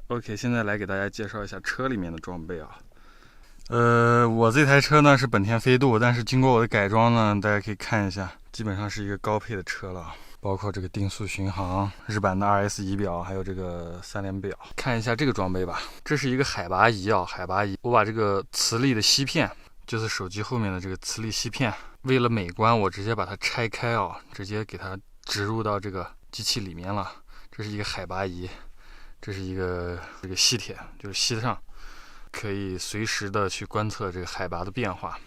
OK， 现在来给大家介绍一下车里面的装备啊。我这台车呢是本田飞度，但是经过我的改装呢，大家可以看一下，基本上是一个高配的车了，包括这个定速巡航、日版的 RS 仪表，还有这个3联表。看一下这个装备吧，这是一个海拔仪啊，海拔仪。我把这个磁力的吸片，就是手机后面的这个磁力吸片，为了美观，我直接把它拆开啊，直接给它植入到这个机器里面了。这是一个海拔仪。这是一个吸铁，就是吸得上，可以随时的去观测这个海拔的变化。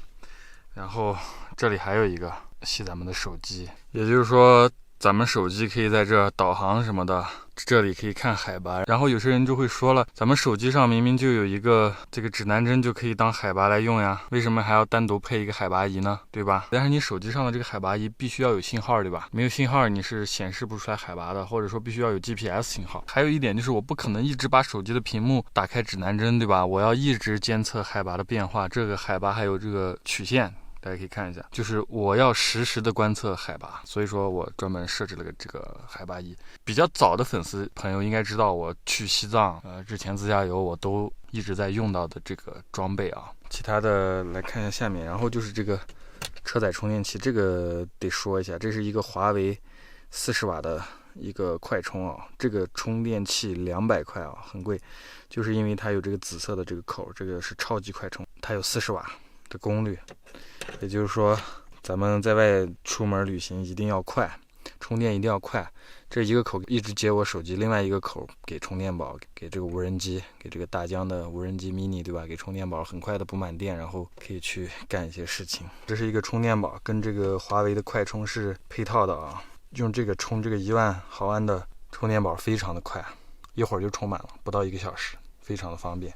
然后这里还有一个吸咱们的手机，也就是说咱们手机可以在这导航什么的，这里可以看海拔。然后有些人就会说了，咱们手机上明明就有一个这个指南针，就可以当海拔来用呀，为什么还要单独配一个海拔仪呢？对吧？但是你手机上的这个海拔仪必须要有信号，对吧？没有信号你是显示不出来海拔的，或者说必须要有 GPS 信号。还有一点就是我不可能一直把手机的屏幕打开指南针，对吧？我要一直监测海拔的变化，这个海拔还有这个曲线。大家可以看一下，就是我要实时的观测海拔，所以说我专门设置了个这个海拔仪。比较早的粉丝朋友应该知道，我去西藏之前自驾游我都一直在用到的这个装备啊。其他的来看一下下面，然后就是这个车载充电器，这个得说一下，这是一个华为40瓦的一个快充啊，这个充电器200块啊，很贵，就是因为它有这个紫色的这个口，这个是超级快充，它有40瓦的功率。也就是说咱们在外出门旅行一定要快，充电一定要快。这一个口一直接我手机，另外一个口给充电宝，给这个无人机，给这个大疆的无人机 mini， 对吧？给充电宝，很快的补满电，然后可以去干一些事情。这是一个充电宝，跟这个华为的快充是配套的啊。用这个充这个1万毫安的充电宝非常的快，一会儿就充满了，不到1个小时，非常的方便。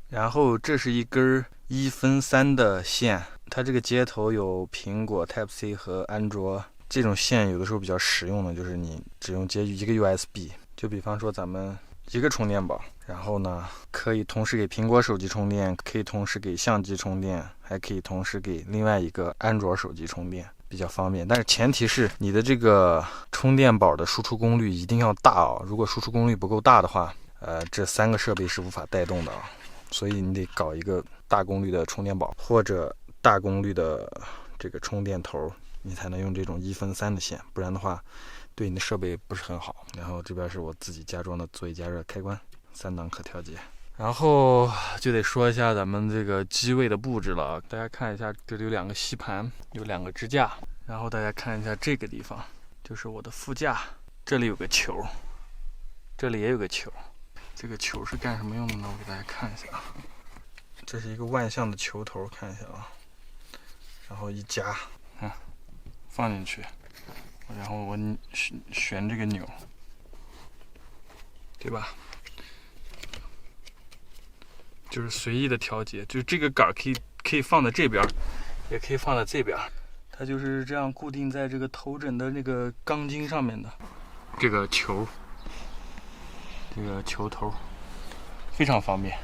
然后这是一根1分3的线，它这个接头有苹果 Type-C 和安卓。这种线有的时候比较实用的，就是你只用接一个 USB， 就比方说咱们一个充电宝，然后呢可以同时给苹果手机充电，可以同时给相机充电，还可以同时给另外一个安卓手机充电，比较方便。但是前提是你的这个充电宝的输出功率一定要大哦，如果输出功率不够大的话，这3个设备是无法带动的啊。所以你得搞一个大功率的充电宝，或者大功率的这个充电头，你才能用这种1分3的线，不然的话对你的设备不是很好。然后这边是我自己加装的座椅加热开关，3档可调节。然后就得说一下咱们这个机位的布置了，大家看一下，这里有2个吸盘，有2个支架。然后大家看一下这个地方，就是我的副驾，这里有个球，这里也有个球。这个球是干什么用的呢？我给大家看一下啊，这是一个万向的球头，看一下啊，然后一夹，放进去，然后我旋这个钮，对吧？就是随意的调节，就是这个杆可以放在这边，也可以放在这边，它就是这样固定在这个头枕的那个钢筋上面的。这个球。这个球头非常方便，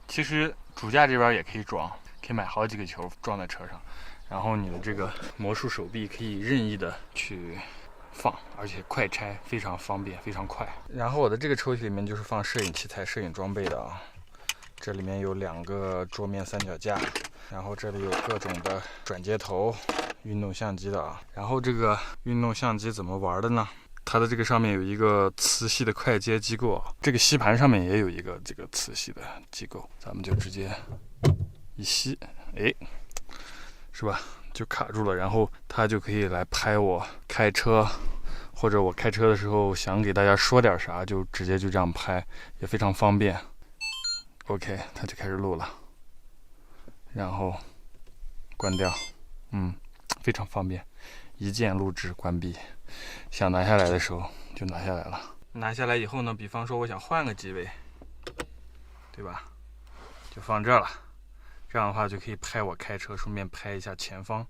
其实主驾这边也可以装，可以买好几个球装在车上，然后你的这个魔术手臂可以任意的去放，而且快拆，非常方便，非常快。然后我的这个抽屉里面就是放摄影器材、摄影装备的啊，这里面有2个桌面三脚架，然后这里有各种的转接头、运动相机的啊。然后这个运动相机怎么玩的呢？它的这个上面有一个磁吸的快接机构，这个吸盘上面也有一个这个磁吸的机构，咱们就直接一吸，是吧？就卡住了，然后它就可以来拍我开车，或者我开车的时候想给大家说点啥，就直接就这样拍，也非常方便。OK， 它就开始录了，然后关掉，非常方便，一键录制关闭。想拿下来的时候就拿下来了。拿下来以后呢，比方说我想换个机位，对吧？就放这了。这样的话就可以拍我开车，顺便拍一下前方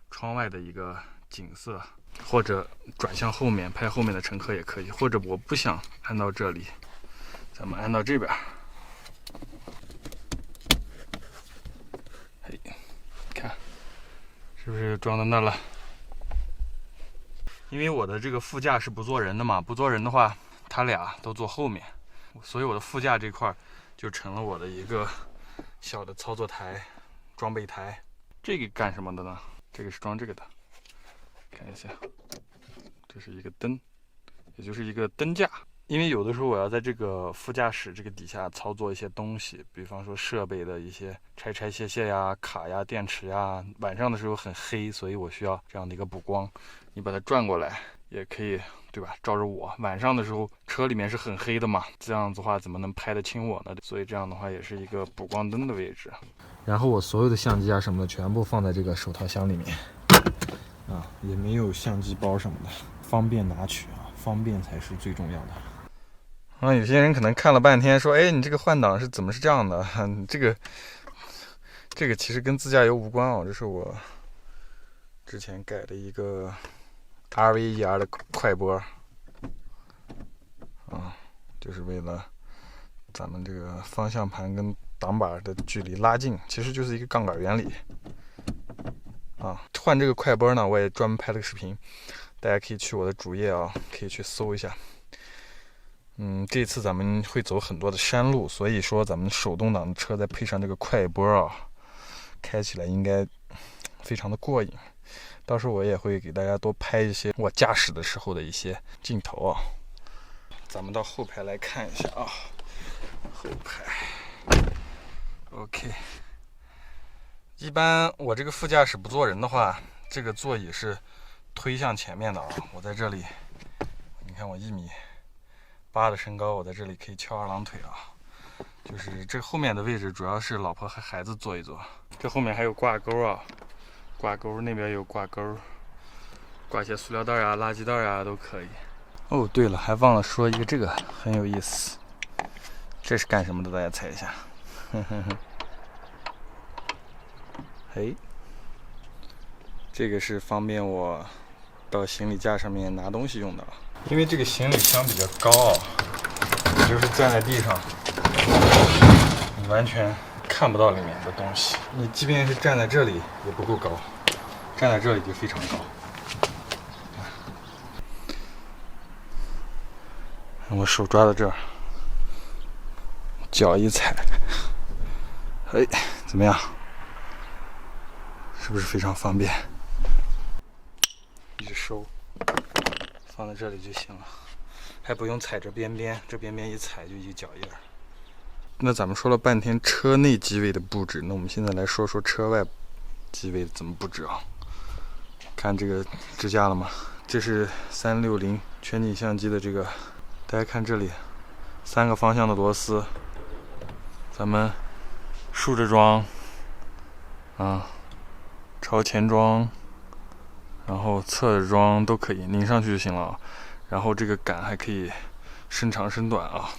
窗外的一个景色，或者转向后面拍后面的乘客也可以，或者我不想按到这里，咱们按到这边。看是不是装到那了？因为我的这个副驾是不坐人的嘛，不坐人的话，他俩都坐后面，所以我的副驾这块就成了我的一个小的操作台、装备台。这个干什么的呢？这个是装这个的，看一下，这是一个灯，也就是一个灯架。因为有的时候我要在这个副驾驶这个底下操作一些东西，比方说设备的一些拆卸呀、卡呀、电池呀，晚上的时候很黑，所以我需要这样的一个补光。你把它转过来也可以，对吧？照着我。晚上的时候车里面是很黑的嘛，这样子的话怎么能拍得清我呢？所以这样的话也是一个补光灯的位置。然后我所有的相机啊什么的全部放在这个手套箱里面，啊，也没有相机包什么的，方便拿取啊，方便才是最重要的。有些人可能看了半天说，哎，你这个换挡是怎么是这样的？这个其实跟自驾游无关哦，这是我之前改的一个 RVER 的快拨啊，就是为了咱们这个方向盘跟挡把的距离拉近，其实就是一个杠杆原理啊。换这个快拨呢，我也专门拍了个视频，大家可以去我的主页啊，可以去搜一下。这次咱们会走很多的山路，所以说咱们手动挡的车再配上这个快拨啊，开起来应该非常的过瘾。到时候我也会给大家多拍一些我驾驶的时候的一些镜头啊。咱们到后排来看一下啊，后排 OK。一般我这个副驾驶不坐人的话，这个座椅是推向前面的啊。我在这里，你看我1.8米的身高，我在这里可以翘二郎腿啊。就是这后面的位置主要是老婆和孩子坐一坐。这后面还有挂钩啊，挂钩那边有挂钩，挂些塑料袋啊、垃圾袋啊都可以。哦，对了，还忘了说一个，这个很有意思。这是干什么的？大家猜一下。嘿，这个是方便我到行李架上面拿东西用的。因为这个行李箱比较高啊，你就是站在地上，你完全看不到里面的东西。你即便是站在这里也不够高，站在这里就非常高。我手抓到这儿，脚一踩，嘿，怎么样？是不是非常方便？一直收，放在这里就行了，还不用踩着边边，这边边一踩就一个脚印儿。那咱们说了半天车内机位的布置，那我们现在来说说车外机位怎么布置啊？看这个支架了吗？这是360全景相机的这个，大家看这里，3个方向的螺丝，咱们竖着装，朝前装，然后侧着装都可以，拧上去就行了。然后这个杆还可以伸长伸短啊。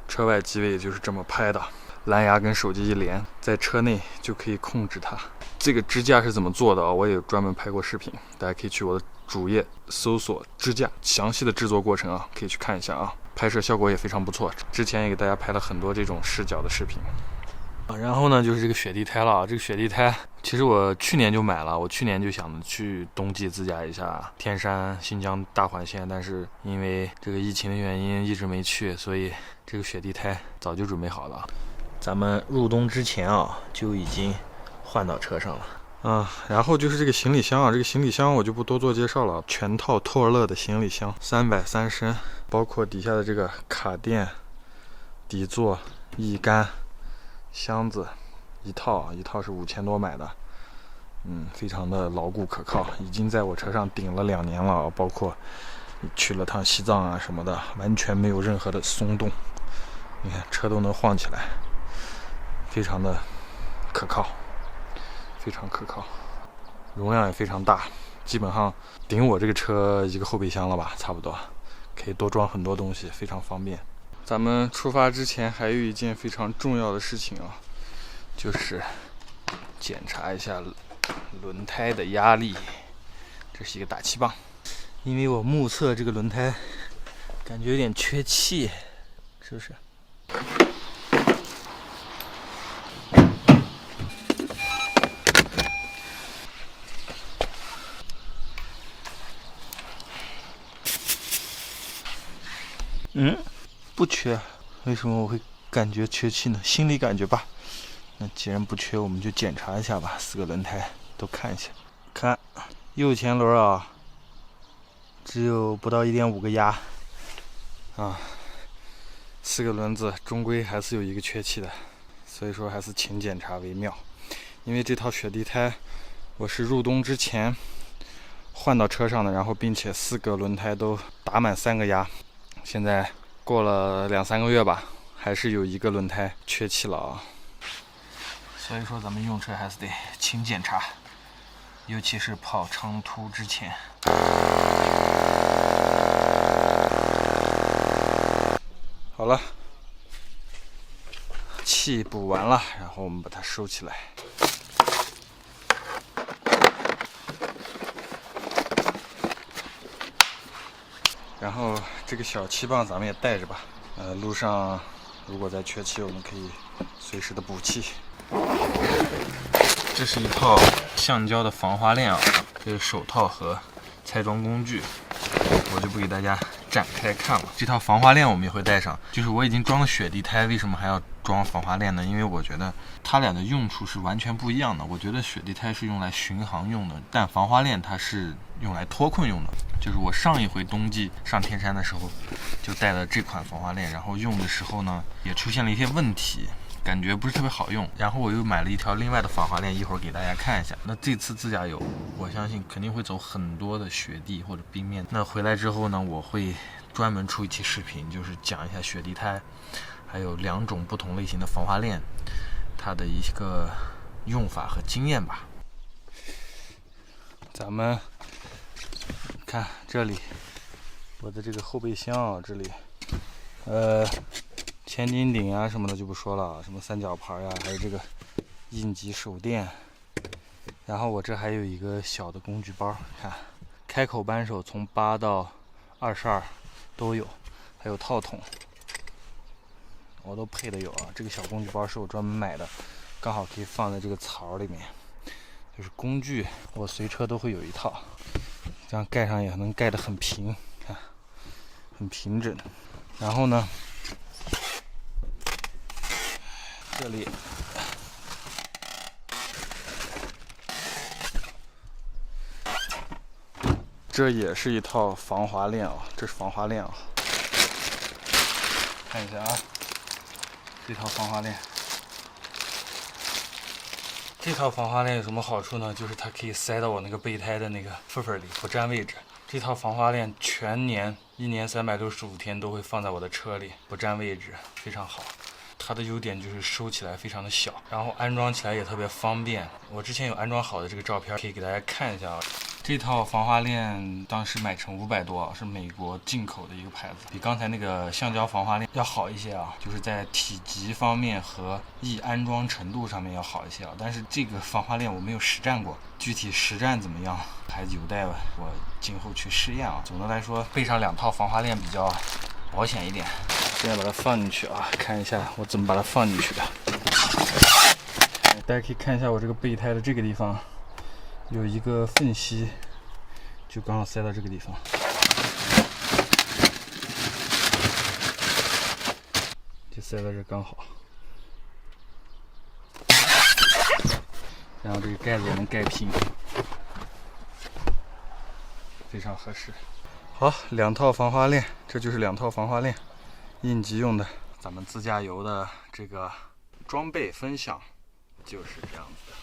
车外机位就是这么拍的，蓝牙跟手机一连，在车内就可以控制它。这个支架是怎么做的啊？我也专门拍过视频，大家可以去我的主页搜索支架，详细的制作过程啊，可以去看一下啊。拍摄效果也非常不错，之前也给大家拍了很多这种视角的视频。然后呢，就是这个雪地胎了啊。这个雪地胎其实我去年就买了，我去年就想去冬季自驾一下天山、新疆大环线，但是因为这个疫情的原因一直没去，所以这个雪地胎早就准备好了。咱们入冬之前啊就已经换到车上了。然后就是这个行李箱啊，这个行李箱我就不多做介绍了，全套托尔勒的行李箱，330升，包括底下的这个卡垫、底座、翼杆、箱子一套是5000多买的，非常的牢固可靠，已经在我车上顶了2年了，包括去了趟西藏啊什么的，完全没有任何的松动，你看车都能晃起来，非常的可靠，非常可靠，容量也非常大，基本上顶我这个车一个后备箱了吧，差不多，可以多装很多东西，非常方便。咱们出发之前还有一件非常重要的事情啊，就是检查一下轮胎的压力。这是一个打气棒，因为我目测这个轮胎感觉有点缺气，是不是？不缺，为什么我会感觉缺气呢？心理感觉吧。那既然不缺，我们就检查一下吧，4个轮胎都看一下。看右前轮啊，只有不到1.5个压啊，4个轮子终归还是有一个缺气的，所以说还是勤检查为妙。因为这套雪地胎我是入冬之前换到车上的，然后并且4个轮胎都打满3个压，现在过了2-3个月吧，还是有一个轮胎缺气了啊。所以说咱们用车还是得勤检查，尤其是跑长途之前。好了，气补完了，然后我们把它收起来。然后这个小气棒咱们也带着吧，路上如果再缺气，我们可以随时的补气。这是一套橡胶的防滑链啊，这是手套和拆装工具，我就不给大家展开看了。这套防滑链我们也会带上，就是我已经装了雪地胎，为什么还要装防滑链呢？因为我觉得它俩的用处是完全不一样的。我觉得雪地胎是用来巡航用的，但防滑链它是用来脱困用的。就是我上一回冬季上天山的时候就带了这款防滑链，然后用的时候呢也出现了一些问题，感觉不是特别好用，然后我又买了一条另外的防滑链，一会儿给大家看一下。那这次自驾游我相信肯定会走很多的雪地或者冰面，那回来之后呢，我会专门出一期视频，就是讲一下雪地胎还有2种不同类型的防滑链它的一个用法和经验吧。咱们看这里我的这个后备箱啊，这里千斤顶啊什么的就不说了，什么3角牌啊，还有这个应急手电，然后我这还有一个小的工具包，看开口扳手从8到22都有，还有套筒我都配的有啊。这个小工具包是我专门买的，刚好可以放在这个槽里面，就是工具我随车都会有一套，这样盖上也能盖得很平，看很平整。然后呢这里这也是一套防滑链啊，这是防滑链啊，看一下啊，这套防滑链。这套防滑链有什么好处呢？就是它可以塞到我那个备胎的那个缝里，不占位置。这套防滑链全年1年365天都会放在我的车里，不占位置，非常好。它的优点就是收起来非常的小，然后安装起来也特别方便。我之前有安装好的这个照片，可以给大家看一下啊。这套防滑链当时买成500多，是美国进口的一个牌子，比刚才那个橡胶防滑链要好一些啊，就是在体积方面和易安装程度上面要好一些啊。但是这个防滑链我没有实战过，具体实战怎么样还有待我今后去试验啊。总的来说，备上2套防滑链比较保险一点。现在把它放进去啊，看一下我怎么把它放进去的。大家可以看一下我这个备胎的这个地方有一个缝隙，就刚好塞到这个地方。就塞到这刚好，然后这个盖子也能盖平，非常合适。好，2套防滑链，这就是2套防滑链，应急用的。咱们自驾游的这个装备分享就是这样子的。